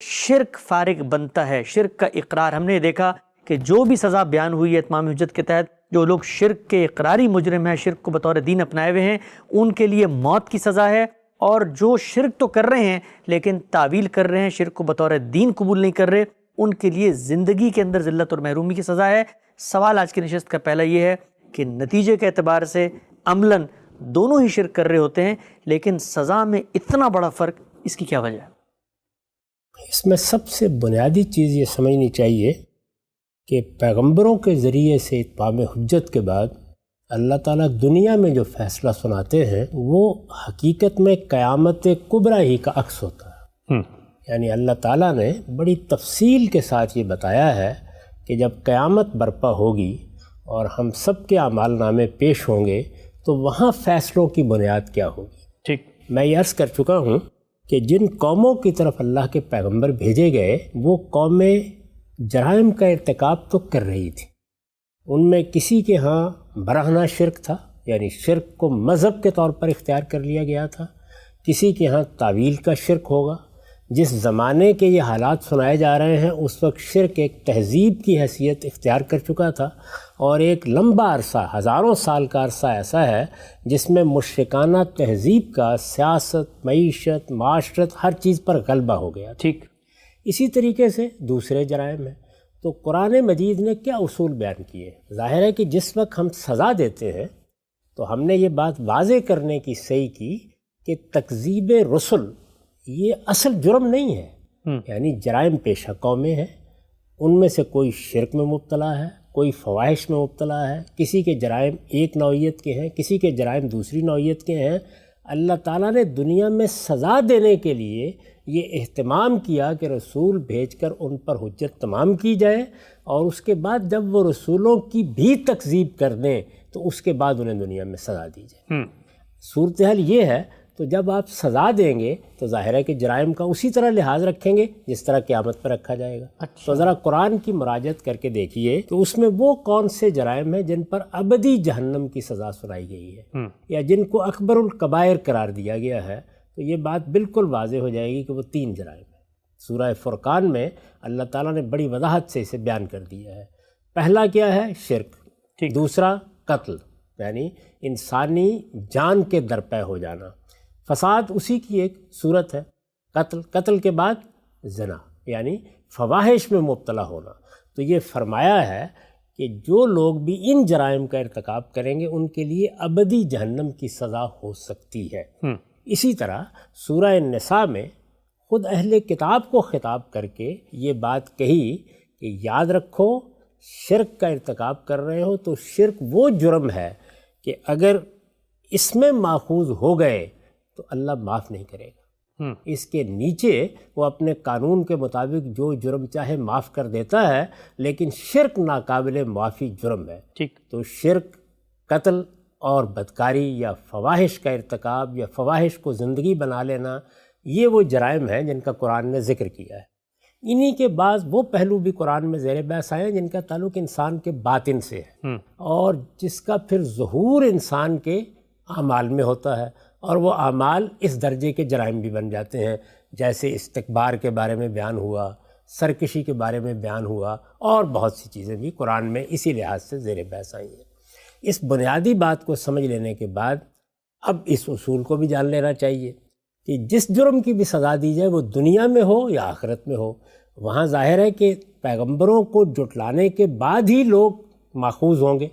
شرک فارغ بنتا ہے، شرک کا اقرار. ہم نے دیکھا کہ جو بھی سزا بیان ہوئی ہے اتمام حجت کے تحت، جو لوگ شرک کے اقراری مجرم ہیں، شرک کو بطور دین اپنائے ہوئے ہیں، ان کے لیے موت کی سزا ہے. اور جو شرک تو کر رہے ہیں لیکن تعویل کر رہے ہیں، شرک کو بطور دین قبول نہیں کر رہے، ان کے لیے زندگی کے اندر ذلت اور محرومی کی سزا ہے. سوال آج کی نشست کا پہلا یہ ہے کہ نتیجے کے اعتبار سے عملاً دونوں ہی شرک کر رہے ہوتے ہیں، لیکن سزا میں اتنا بڑا فرق، اس کی کیا وجہ ہے؟ اس میں سب سے بنیادی چیز یہ سمجھنی چاہیے کہ پیغمبروں کے ذریعے سے اتمام حجت کے بعد اللہ تعالیٰ دنیا میں جو فیصلہ سناتے ہیں وہ حقیقت میں قیامت کبریٰ ہی کا عکس ہوتا ہے. یعنی اللہ تعالیٰ نے بڑی تفصیل کے ساتھ یہ بتایا ہے کہ جب قیامت برپا ہوگی اور ہم سب کے اعمال نامے پیش ہوں گے تو وہاں فیصلوں کی بنیاد کیا ہوگی. ٹھیک، میں یہ عرض کر چکا ہوں کہ جن قوموں کی طرف اللہ کے پیغمبر بھیجے گئے وہ قومیں جرائم کا ارتکاب تو کر رہی تھی. ان میں کسی کے ہاں برہنہ شرک تھا، یعنی شرک کو مذہب کے طور پر اختیار کر لیا گیا تھا. کسی کے ہاں تعویل کا شرک ہوگا. جس زمانے کے یہ حالات سنائے جا رہے ہیں اس وقت شرک ایک تہذیب کی حیثیت اختیار کر چکا تھا، اور ایک لمبا عرصہ، ہزاروں سال کا عرصہ ایسا ہے جس میں مشرکانہ تہذیب کا سیاست، معیشت، معاشرت، ہر چیز پر غلبہ ہو گیا. ٹھیک، اسی طریقے سے دوسرے جرائم ہیں. تو قرآن مجید نے کیا اصول بیان کیے؟ ظاہر ہے کہ جس وقت ہم سزا دیتے ہیں تو ہم نے یہ بات واضح کرنے کی صحیح کی کہ تکذیب رسل یہ اصل جرم نہیں ہے. یعنی جرائم پیشہ قومیں ہیں، ان میں سے کوئی شرک میں مبتلا ہے، کوئی فواحش میں مبتلا ہے، کسی کے جرائم ایک نوعیت کے ہیں، کسی کے جرائم دوسری نوعیت کے ہیں. اللہ تعالیٰ نے دنیا میں سزا دینے کے لیے یہ اہتمام کیا کہ رسول بھیج کر ان پر حجت تمام کی جائے، اور اس کے بعد جب وہ رسولوں کی بھی تکذیب کر دیں تو اس کے بعد انہیں دنیا میں سزا دی جائے. صورتحال یہ ہے. تو جب آپ سزا دیں گے تو ظاہر ہے کہ جرائم کا اسی طرح لحاظ رکھیں گے جس طرح قیامت پر رکھا جائے گا. تو ذرا قرآن کی مراجعت کر کے دیکھیے تو اس میں وہ کون سے جرائم ہیں جن پر ابدی جہنم کی سزا سنائی گئی ہے یا جن کو اکبر الکبائر قرار دیا گیا ہے. تو یہ بات بالکل واضح ہو جائے گی کہ وہ 3 جرائم ہیں. سورہ فرقان میں اللہ تعالیٰ نے بڑی وضاحت سے اسے بیان کر دیا ہے. پہلا کیا ہے؟ شرک. دوسرا قتل، یعنی انسانی جان کے درپے ہو جانا. فساد اسی کی ایک صورت ہے. قتل کے بعد زنا، یعنی فواحش میں مبتلا ہونا. تو یہ فرمایا ہے کہ جو لوگ بھی ان جرائم کا ارتکاب کریں گے ان کے لیے ابدی جہنم کی سزا ہو سکتی ہے. اسی طرح سورہ النساء میں خود اہل کتاب کو خطاب کر کے یہ بات کہی کہ یاد رکھو شرک کا ارتکاب کر رہے ہو تو شرک وہ جرم ہے کہ اگر اس میں ماخوذ ہو گئے تو اللہ معاف نہیں کرے گا. اس کے نیچے وہ اپنے قانون کے مطابق جو جرم چاہے معاف کر دیتا ہے، لیکن شرک ناقابل معافی جرم ہے. تو شرک، قتل اور بدکاری یا فواحش کا ارتکاب یا فواحش کو زندگی بنا لینا، یہ وہ جرائم ہیں جن کا قرآن نے ذکر کیا ہے. انہی کے بعض وہ پہلو بھی قرآن میں زیر بحث آئے ہیں جن کا تعلق انسان کے باطن سے ہے اور جس کا پھر ظہور انسان کے اعمال میں ہوتا ہے، اور وہ اعمال اس درجے کے جرائم بھی بن جاتے ہیں. جیسے استکبار کے بارے میں بیان ہوا، سرکشی کے بارے میں بیان ہوا، اور بہت سی چیزیں بھی قرآن میں اسی لحاظ سے زیر بحث آئی ہیں. اس بنیادی بات کو سمجھ لینے کے بعد اب اس اصول کو بھی جان لینا چاہیے کہ جس جرم کی بھی سزا دی جائے وہ دنیا میں ہو یا آخرت میں ہو، وہاں ظاہر ہے کہ پیغمبروں کو جھٹلانے کے بعد ہی لوگ ماخوذ ہوں گے،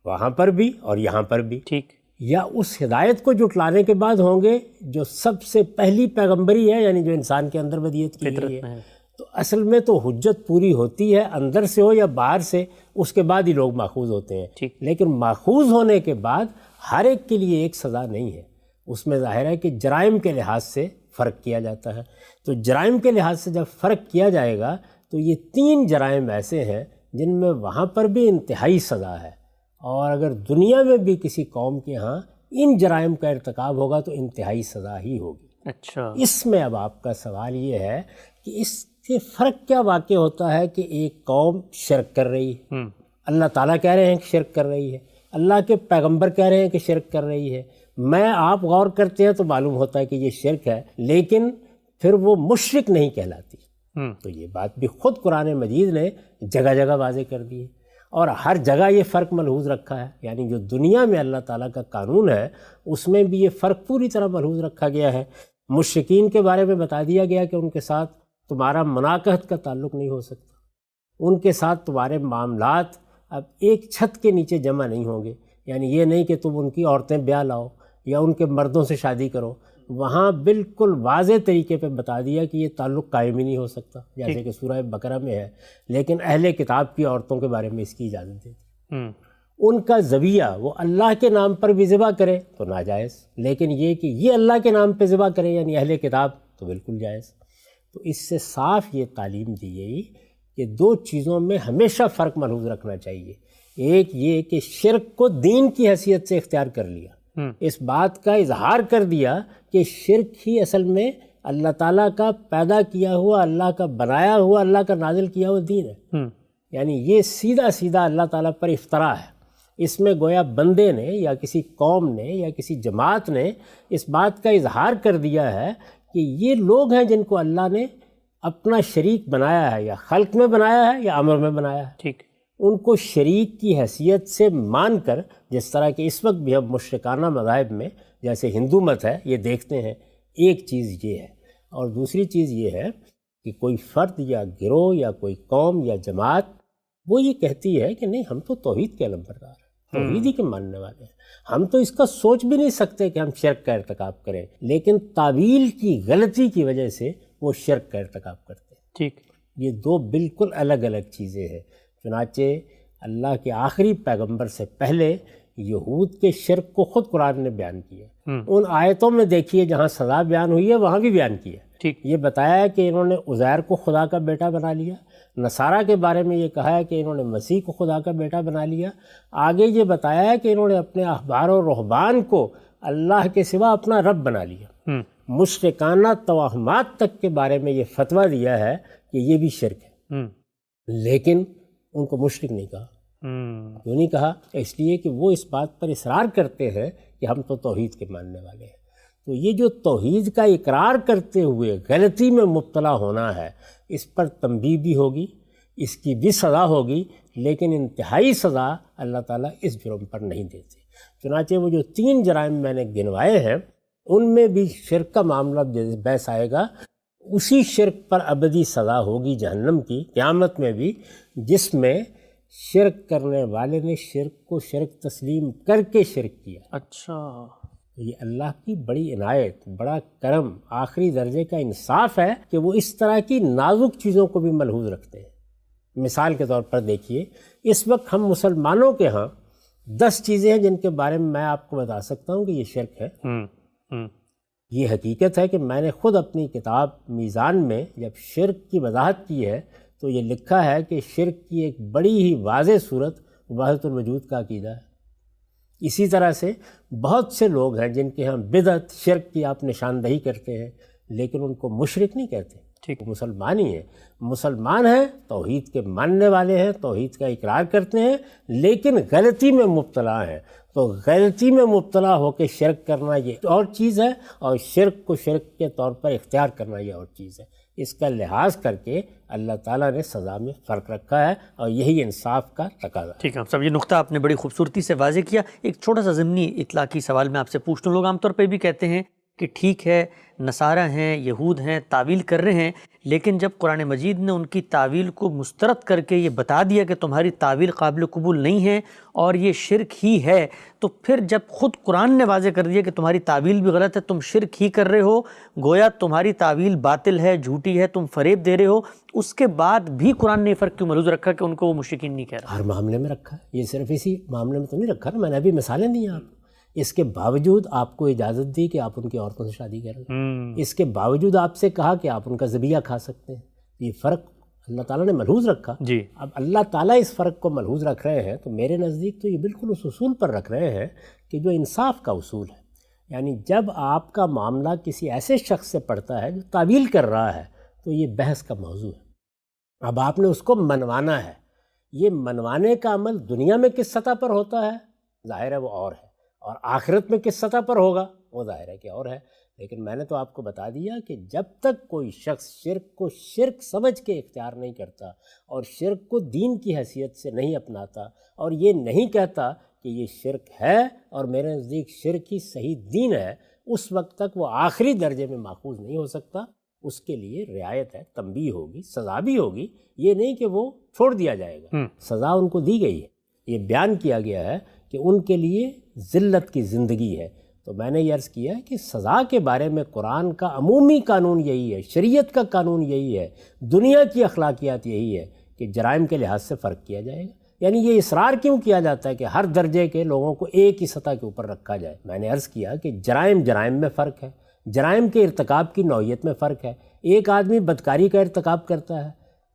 وہاں پر بھی اور یہاں پر بھی. ٹھیک، یا اس ہدایت کو جھٹلانے کے بعد ہوں گے جو سب سے پہلی پیغمبری ہے، یعنی جو انسان کے اندر ودیت کی گئی ہے. تو اصل میں تو حجت پوری ہوتی ہے اندر سے ہو یا باہر سے، اس کے بعد ہی لوگ ماخوذ ہوتے ہیں. لیکن ماخوذ ہونے کے بعد ہر ایک کے لیے ایک سزا نہیں ہے. اس میں ظاہر ہے کہ جرائم کے لحاظ سے فرق کیا جاتا ہے. تو جرائم کے لحاظ سے جب فرق کیا جائے گا تو یہ 3 جرائم ایسے ہیں جن میں وہاں پر بھی انتہائی سزا ہے، اور اگر دنیا میں بھی کسی قوم کے ہاں ان جرائم کا ارتکاب ہوگا تو انتہائی سزا ہی ہوگی. اچھا، اس میں اب آپ کا سوال یہ ہے کہ اس سے فرق کیا واقع ہوتا ہے کہ ایک قوم شرک کر رہی ہے، اللہ تعالیٰ کہہ رہے ہیں کہ شرک کر رہی ہے، اللہ کے پیغمبر کہہ رہے ہیں کہ شرک کر رہی ہے. میں آپ غور کرتے ہیں تو معلوم ہوتا ہے کہ یہ شرک ہے، لیکن پھر وہ مشرک نہیں کہلاتی۔ تو یہ بات بھی خود قرآن مجید نے جگہ جگہ واضح کر دی ہے، اور ہر جگہ یہ فرق ملحوظ رکھا ہے، یعنی جو دنیا میں اللہ تعالیٰ کا قانون ہے اس میں بھی یہ فرق پوری طرح ملحوظ رکھا گیا ہے۔ مشرکین کے بارے میں بتا دیا گیا کہ ان کے ساتھ تمہارا مناقحت کا تعلق نہیں ہو سکتا، ان کے ساتھ تمہارے معاملات اب ایک چھت کے نیچے جمع نہیں ہوں گے، یعنی یہ نہیں کہ تم ان کی عورتیں بیاہ لاؤ یا ان کے مردوں سے شادی کرو، وہاں بالکل واضح طریقے پہ بتا دیا کہ یہ تعلق قائم ہی نہیں ہو سکتا، جیسے کہ سورہ بقرہ میں ہے، لیکن اہل کتاب کی عورتوں کے بارے میں اس کی اجازت دیتی۔ ان کا ذبیحہ وہ اللہ کے نام پر بھی ذبح کرے تو ناجائز، لیکن یہ کہ یہ اللہ کے نام پہ ذبح کرے یعنی اہل کتاب تو بالکل جائز۔ تو اس سے صاف یہ تعلیم دی گئی کہ دو چیزوں میں ہمیشہ فرق ملحوظ رکھنا چاہیے، ایک یہ کہ شرک کو دین کی حیثیت سے اختیار کر لیا، اس بات کا اظہار کر دیا کہ شرک ہی اصل میں اللہ تعالیٰ کا پیدا کیا ہوا، اللہ کا بنایا ہوا، اللہ کا نازل کیا ہوا دین ہے، یعنی یہ سیدھا سیدھا اللہ تعالیٰ پر افطرا ہے۔ اس میں گویا بندے نے یا کسی قوم نے یا کسی جماعت نے اس بات کا اظہار کر دیا ہے کہ یہ لوگ ہیں جن کو اللہ نے اپنا شریک بنایا ہے، یا خلق میں بنایا ہے یا امر میں بنایا ہے، ٹھیک، ان کو شریک کی حیثیت سے مان کر، جس طرح کہ اس وقت بھی ہم مشرکانہ مذاہب میں جیسے ہندو مت ہے یہ دیکھتے ہیں، ایک چیز یہ ہے، اور دوسری چیز یہ ہے کہ کوئی فرد یا گروہ یا کوئی قوم یا جماعت وہ یہ کہتی ہے کہ نہیں ہم تو توحید کے علمبردار ہیں، توحید ہی کے ماننے والے ہیں، ہم تو اس کا سوچ بھی نہیں سکتے کہ ہم شرک کا ارتکاب کریں، لیکن تعویل کی غلطی کی وجہ سے وہ شرک کا ارتکاب کرتے ہیں۔ ٹھیک، یہ دو بالکل الگ الگ چیزیں ہیں۔ چنانچہ اللہ کے آخری پیغمبر سے پہلے یہود کے شرک کو خود قرآن نے بیان کیا، ان آیتوں میں دیکھیے جہاں سزا بیان ہوئی ہے وہاں بھی بیان کیا، ٹھیک، یہ بتایا ہے کہ انہوں نے عزیر کو خدا کا بیٹا بنا لیا، نصارہ کے بارے میں یہ کہا ہے کہ انہوں نے مسیح کو خدا کا بیٹا بنا لیا، آگے یہ بتایا ہے کہ انہوں نے اپنے احبار و رہبان کو اللہ کے سوا اپنا رب بنا لیا۔ مشرکانہ توہمات تک کے بارے میں یہ فتویٰ دیا ہے کہ یہ بھی شرک ہے، لیکن ان کو مشرک نہیں کہا۔ کیوں نہیں کہا؟ اس لیے کہ وہ اس بات پر اصرار کرتے ہیں کہ ہم تو توحید کے ماننے والے ہیں۔ تو یہ جو توحید کا اقرار کرتے ہوئے غلطی میں مبتلا ہونا ہے، اس پر تنبیہ بھی ہوگی، اس کی بھی سزا ہوگی، لیکن انتہائی سزا اللہ تعالیٰ اس جرم پر نہیں دیتے۔ چنانچہ وہ جو 3 جرائم میں نے گنوائے ہیں ان میں بھی شرک کا معاملہ بحث آئے گا، اسی شرک پر ابدی سزا ہوگی جہنم کی قیامت میں بھی، جس میں شرک کرنے والے نے شرک کو شرک تسلیم کر کے شرک کیا۔ اچھا، یہ اللہ کی بڑی عنایت، بڑا کرم، آخری درجے کا انصاف ہے کہ وہ اس طرح کی نازک چیزوں کو بھی ملحوظ رکھتے ہیں۔ مثال کے طور پر دیکھیے، اس وقت ہم مسلمانوں کے ہاں 10 چیزیں ہیں جن کے بارے میں آپ کو بتا سکتا ہوں کہ یہ شرک ہے۔ یہ حقیقت ہے کہ میں نے خود اپنی کتاب میزان میں جب شرک کی وضاحت کی ہے تو یہ لکھا ہے کہ شرک کی ایک بڑی ہی واضح صورت وحدت الوجود کا عقیدہ ہے۔ اسی طرح سے بہت سے لوگ ہیں جن کے ہاں بدعت، شرک کی آپ نشاندہی کرتے ہیں، لیکن ان کو مشرک نہیں کہتے، ٹھیک، مسلمان ہی ہیں، مسلمان ہیں، توحید کے ماننے والے ہیں، توحید کا اقرار کرتے ہیں، لیکن غلطی میں مبتلا ہیں۔ تو غلطی میں مبتلا ہو کے شرک کرنا یہ اور چیز ہے، اور شرک کو شرک کے طور پر اختیار کرنا یہ اور چیز ہے۔ اس کا لحاظ کر کے اللہ تعالیٰ نے سزا میں فرق رکھا ہے، اور یہی انصاف کا تقاضا ہے۔ ٹھیک ہے صاحب، یہ نقطہ آپ نے بڑی خوبصورتی سے واضح کیا۔ ایک چھوٹا سا ضمنی اطلاقی سوال میں آپ سے پوچھ لوں، لوگ عام طور پہ بھی کہتے ہیں کہ ٹھیک ہے نصارہ ہیں، یہود ہیں، تعویل کر رہے ہیں، لیکن جب قرآن مجید نے ان کی تعویل کو مسترد کر کے یہ بتا دیا کہ تمہاری تعویل قابل قبول نہیں ہے اور یہ شرک ہی ہے، تو پھر جب خود قرآن نے واضح کر دیا کہ تمہاری تعویل بھی غلط ہے، تم شرک ہی کر رہے ہو، گویا تمہاری تعویل باطل ہے، جھوٹی ہے، تم فریب دے رہے ہو، اس کے بعد بھی قرآن نے یہ فرق کیوں ملحوظ رکھا کہ ان کو وہ مشرکین نہیں کہہ رہا؟ ہر معاملے میں رکھا ہے، یہ صرف اسی معاملے میں تو نہیں رکھا نا، میں نے ابھی مثالیں دی ہیں آپ، اس کے باوجود آپ کو اجازت دی کہ آپ ان کی عورتوں سے شادی کریں، اس کے باوجود آپ سے کہا کہ آپ ان کا ذبیحہ کھا سکتے ہیں، یہ فرق اللہ تعالیٰ نے ملحوظ رکھا۔ جی، اب اللہ تعالیٰ اس فرق کو ملحوظ رکھ رہے ہیں تو میرے نزدیک تو یہ بالکل اس اصول پر رکھ رہے ہیں کہ جو انصاف کا اصول ہے، یعنی جب آپ کا معاملہ کسی ایسے شخص سے پڑتا ہے جو تعویل کر رہا ہے تو یہ بحث کا موضوع ہے، اب آپ نے اس کو منوانا ہے۔ یہ منوانے کا عمل دنیا میں کس سطح پر ہوتا ہے ظاہر ہے وہ اور ہے، اور آخرت میں کس سطح پر ہوگا وہ ظاہر ہے کہ اور ہے، لیکن میں نے تو آپ کو بتا دیا کہ جب تک کوئی شخص شرک کو شرک سمجھ کے اختیار نہیں کرتا اور شرک کو دین کی حیثیت سے نہیں اپناتا اور یہ نہیں کہتا کہ یہ شرک ہے اور میرے نزدیک شرک ہی صحیح دین ہے، اس وقت تک وہ آخری درجے میں ماخوذ نہیں ہو سکتا۔ اس کے لیے رعایت ہے، تنبیہ ہوگی، سزا بھی ہوگی، یہ نہیں کہ وہ چھوڑ دیا جائے گا۔ سزا ان کو دی گئی ہے، یہ بیان کیا گیا ہے کہ ان کے لیے ذلت کی زندگی ہے۔ تو میں نے یہ عرض کیا ہے کہ سزا کے بارے میں قرآن کا عمومی قانون یہی ہے، شریعت کا قانون یہی ہے، دنیا کی اخلاقیات یہی ہے کہ جرائم کے لحاظ سے فرق کیا جائے گا۔ یعنی یہ اصرار کیوں کیا جاتا ہے کہ ہر درجے کے لوگوں کو ایک ہی سطح کے اوپر رکھا جائے؟ میں نے عرض کیا کہ جرائم میں فرق ہے، جرائم کے ارتکاب کی نوعیت میں فرق ہے۔ ایک آدمی بدکاری کا ارتکاب کرتا ہے،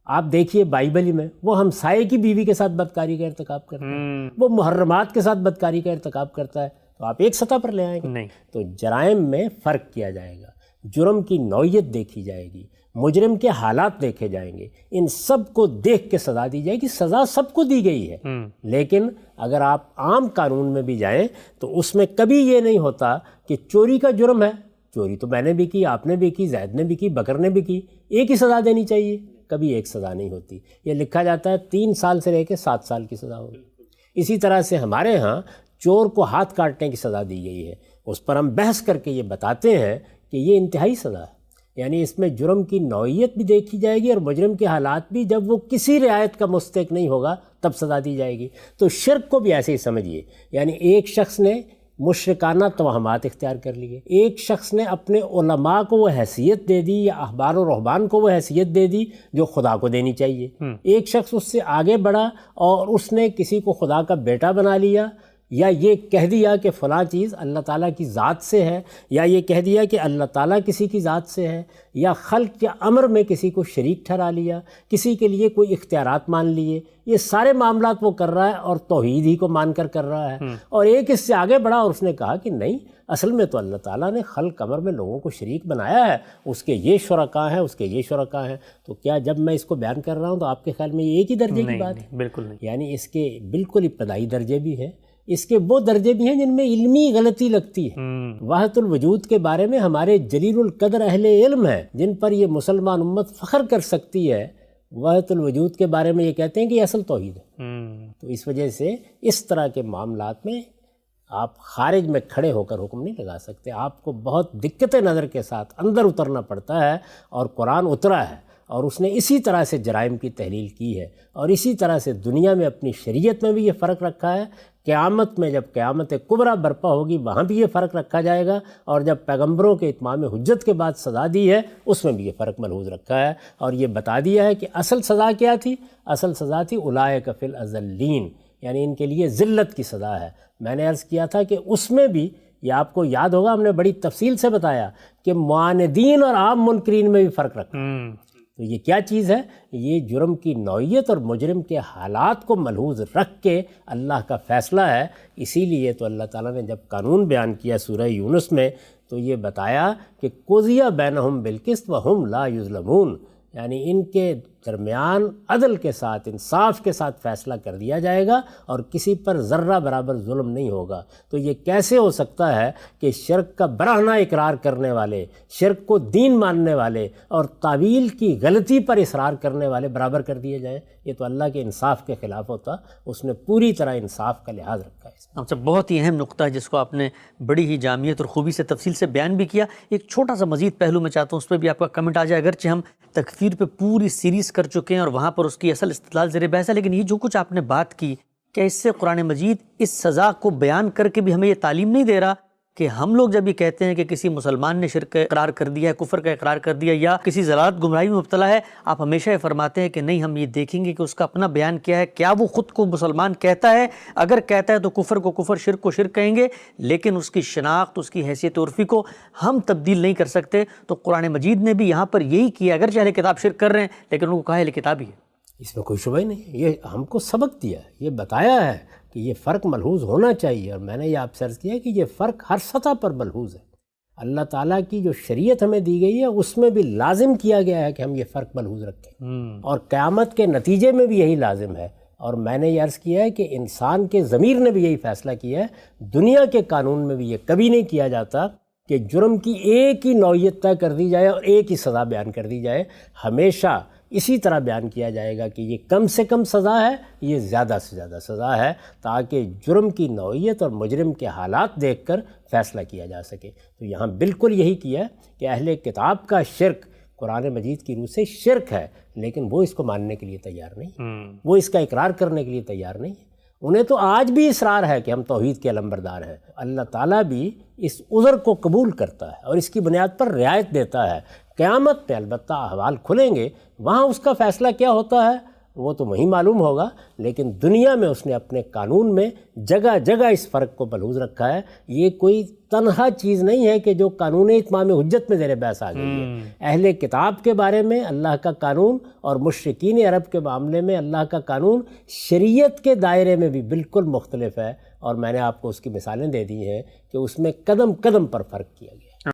آپ دیکھیے بائبل میں وہ ہمسائے کی بیوی کے ساتھ بدکاری کا ارتکاب کرتا ہے، وہ محرمات کے ساتھ بدکاری کا ارتکاب کرتا ہے، تو آپ ایک سطح پر لے آئیں گے؟ نہیں۔ تو جرائم میں فرق کیا جائے گا، جرم کی نوعیت دیکھی جائے گی، مجرم کے حالات دیکھے جائیں گے، ان سب کو دیکھ کے سزا دی جائے گی۔ سزا سب کو دی گئی ہے، لیکن اگر آپ عام قانون میں بھی جائیں تو اس میں کبھی یہ نہیں ہوتا کہ چوری کا جرم ہے، چوری تو میں نے بھی کی، آپ نے بھی کی، زید نے بھی کی، بکر نے بھی کی، ایک ہی سزا دینی چاہیے، کبھی ایک سزا نہیں ہوتی۔ یہ لکھا جاتا ہے 3 سال سے لے کے 7 سال کی سزا ہوگی۔ اسی طرح سے ہمارے ہاں چور کو ہاتھ کاٹنے کی سزا دی گئی ہے، اس پر ہم بحث کر کے یہ بتاتے ہیں کہ یہ انتہائی سزا ہے، یعنی اس میں جرم کی نوعیت بھی دیکھی جائے گی اور مجرم کے حالات بھی، جب وہ کسی رعایت کا مستحق نہیں ہوگا تب سزا دی جائے گی۔ تو شرک کو بھی ایسے ہی سمجھیے، یعنی ایک شخص نے مشرکانہ توہمات اختیار کر لیے، ایک شخص نے اپنے علماء کو وہ حیثیت دے دی یا احبار و رہبان کو وہ حیثیت دے دی جو خدا کو دینی چاہیے، ایک شخص اس سے آگے بڑھا اور اس نے کسی کو خدا کا بیٹا بنا لیا، یا یہ کہہ دیا کہ فلاں چیز اللہ تعالیٰ کی ذات سے ہے، یا یہ کہہ دیا کہ اللہ تعالیٰ کسی کی ذات سے ہے، یا خلق کے امر میں کسی کو شریک ٹھہرا لیا، کسی کے لیے کوئی اختیارات مان لیے، یہ سارے معاملات وہ کر رہا ہے اور توحید ہی کو مان کر رہا ہے۔ اور ایک اس سے آگے بڑھا اور اس نے کہا کہ نہیں، اصل میں تو اللہ تعالیٰ نے خلق امر میں لوگوں کو شریک بنایا ہے، اس کے یہ شرکاء ہیں، اس کے یہ شرکاء ہیں۔ تو کیا جب میں اس کو بیان کر رہا ہوں تو آپ کے خیال میں یہ ایک ہی درجے کی بات ہے؟ بالکل نہیں، یعنی اس کے بالکل ابتدائی درجے بھی ہیں، اس کے وہ درجے بھی ہیں جن میں علمی غلطی لگتی ہے۔ وحدت الوجود کے بارے میں ہمارے جلیل القدر اہل علم ہیں جن پر یہ مسلمان امت فخر کر سکتی ہے، وحدت الوجود کے بارے میں یہ کہتے ہیں کہ یہ اصل توحید ہے۔ تو اس وجہ سے اس طرح کے معاملات میں آپ خارج میں کھڑے ہو کر حکم نہیں لگا سکتے، آپ کو بہت دقت نظر کے ساتھ اندر اترنا پڑتا ہے، اور قرآن اترا ہے اور اس نے اسی طرح سے جرائم کی تحلیل کی ہے، اور اسی طرح سے دنیا میں اپنی شریعت میں بھی یہ فرق رکھا ہے، قیامت میں جب قیامت کبریٰ برپا ہوگی وہاں بھی یہ فرق رکھا جائے گا، اور جب پیغمبروں کے اتمام حجت کے بعد سزا دی ہے اس میں بھی یہ فرق ملحوظ رکھا ہے، اور یہ بتا دیا ہے کہ اصل سزا کیا تھی؟ اصل سزا تھی اولئک فی الاذلین، یعنی ان کے لیے ذلت کی سزا ہے۔ میں نے عرض کیا تھا کہ اس میں بھی یہ آپ کو یاد ہوگا، ہم نے بڑی تفصیل سے بتایا کہ معاندین اور عام منکرین میں بھی فرق رکھا۔ تو یہ کیا چیز ہے؟ یہ جرم کی نوعیت اور مجرم کے حالات کو ملحوظ رکھ کے اللہ کا فیصلہ ہے۔ اسی لیے تو اللہ تعالیٰ نے جب قانون بیان کیا سورہ یونس میں تو یہ بتایا کہ قضی بینہم بالقسط وہم لا یظلمون، یعنی ان کے درمیان عدل کے ساتھ، انصاف کے ساتھ فیصلہ کر دیا جائے گا اور کسی پر ذرہ برابر ظلم نہیں ہوگا۔ تو یہ کیسے ہو سکتا ہے کہ شرک کا برہنہ اقرار کرنے والے، شرک کو دین ماننے والے اور تعویل کی غلطی پر اصرار کرنے والے برابر کر دیے جائیں؟ یہ تو اللہ کے انصاف کے خلاف ہوتا، اس نے پوری طرح انصاف کا لحاظ رکھا ہے۔ آپ سے بہت ہی اہم نقطہ ہے جس کو آپ نے بڑی ہی جامعیت اور خوبی سے تفصیل سے بیان بھی کیا۔ ایک چھوٹا سا مزید پہلو میں چاہتا ہوں اس پہ بھی آپ کا کمنٹ آ جائے، اگرچہ ہم تکفیر پہ پوری سیریز کر چکے ہیں اور وہاں پر اس کی اصل استدلال زیر بحث ہے، لیکن یہ جو کچھ آپ نے بات کی کہ اس سے قرآن مجید اس سزا کو بیان کر کے بھی ہمیں یہ تعلیم نہیں دے رہا کہ ہم لوگ جب یہ کہتے ہیں کہ کسی مسلمان نے شرک کا اقرار کر دیا ہے، کفر کا اقرار کر دیا یا کسی ضلالت گمراہی میں مبتلا ہے، آپ ہمیشہ یہ فرماتے ہیں کہ نہیں، ہم یہ دیکھیں گے کہ اس کا اپنا بیان کیا ہے، کیا وہ خود کو مسلمان کہتا ہے، اگر کہتا ہے تو کفر کو کفر، شرک کو شرک کہیں گے، لیکن اس کی شناخت، اس کی حیثیت عرفی کو ہم تبدیل نہیں کر سکتے۔ تو قرآن مجید نے بھی یہاں پر یہی کیا، اگرچہ اہل کتاب شرک کر رہے ہیں لیکن ان کو کہا اہل کتاب ہی ہے۔ اس میں کوئی شبہ ہی نہیں، یہ ہم کو سبق دیا، یہ بتایا ہے کہ یہ فرق ملحوظ ہونا چاہیے، اور میں نے یہ آپ سے عرض کیا کہ یہ فرق ہر سطح پر ملحوظ ہے۔ اللہ تعالیٰ کی جو شریعت ہمیں دی گئی ہے اس میں بھی لازم کیا گیا ہے کہ ہم یہ فرق ملحوظ رکھیں، اور قیامت کے نتیجے میں بھی یہی لازم ہے۔ اور میں نے یہ عرض کیا ہے کہ انسان کے ضمیر نے بھی یہی فیصلہ کیا ہے، دنیا کے قانون میں بھی یہ کبھی نہیں کیا جاتا کہ جرم کی ایک ہی نوعیت طے کر دی جائے اور ایک ہی سزا بیان کر دی جائے، ہمیشہ اسی طرح بیان کیا جائے گا کہ یہ کم سے کم سزا ہے، یہ زیادہ سے زیادہ سزا ہے، تاکہ جرم کی نوعیت اور مجرم کے حالات دیکھ کر فیصلہ کیا جا سکے۔ تو یہاں بالکل یہی کیا ہے کہ اہل کتاب کا شرک قرآن مجید کی روح سے شرک ہے، لیکن وہ اس کو ماننے کے لیے تیار نہیں، وہ اس کا اقرار کرنے کے لیے تیار نہیں ہے۔ انہیں تو آج بھی اصرار ہے کہ ہم توحید کے علمبردار ہیں۔ اللہ تعالیٰ بھی اس عذر کو قبول کرتا ہے اور اس کی بنیاد پر رعایت دیتا ہے۔ قیامت پہ البتہ احوال کھلیں گے، وہاں اس کا فیصلہ کیا ہوتا ہے وہ تو وہیں معلوم ہوگا، لیکن دنیا میں اس نے اپنے قانون میں جگہ جگہ اس فرق کو ملحوظ رکھا ہے۔ یہ کوئی تنہا چیز نہیں ہے کہ جو قانون اتمام حجت میں زیر بحث آ گئی ہے۔ اہل کتاب کے بارے میں اللہ کا قانون اور مشرکین عرب کے معاملے میں اللہ کا قانون شریعت کے دائرے میں بھی بالکل مختلف ہے، اور میں نے آپ کو اس کی مثالیں دے دی ہیں کہ اس میں قدم قدم پر فرق کیا گیا۔